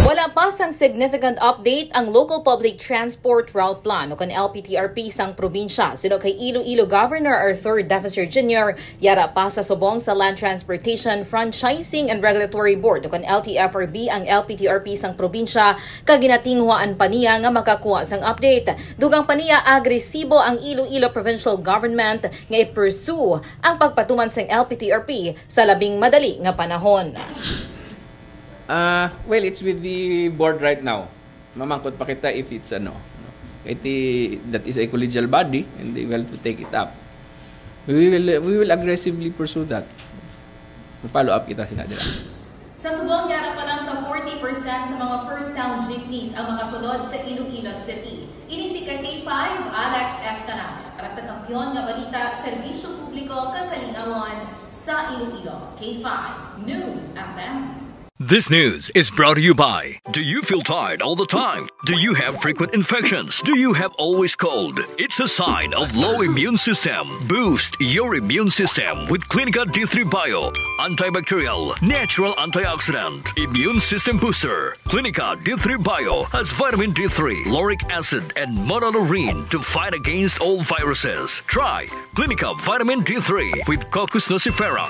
Wala pa sang significant update ang local public transport route plan o kan Lptrp sang probinsya. Sino kay Iloilo Governor Arthur Defensor Jr. yara pa sa subong sa Land Transportation Franchising and Regulatory Board o kan LTFRB ang Lptrp sang probinsya kaginatinguhaan pa niya nga makakuha sang update. Dugang pa niya agresibo ang Iloilo Provincial Government nga i-pursue ang pagpatuman sang Lptrp sa labing madali nga panahon. Well, it's with the board right now. Mamangkot pa kita if it's that is a collegial body and they will to take it up. We will aggressively pursue that. Follow up kita sinadira. Sa subong yara pa lang sa 40% sa mga first town jeepneys ang makasulod sa Iloilo City. Ini si K5 Alex Escanal para sa Kampiyon nga Balita Serbisyo Publiko Kakalingawan sa Iloilo. K5 News FM. This news is brought to you by: do you feel tired all the time? Do you have frequent infections? Do you have always cold? It's a sign of low immune system. Boost your immune system with Clinica D3 Bio, antibacterial, natural antioxidant, immune system booster. Clinica D3 Bio has vitamin D3, lauric acid, and monolurine to fight against all viruses. Try Clinica Vitamin D3 with Coccus nocifera.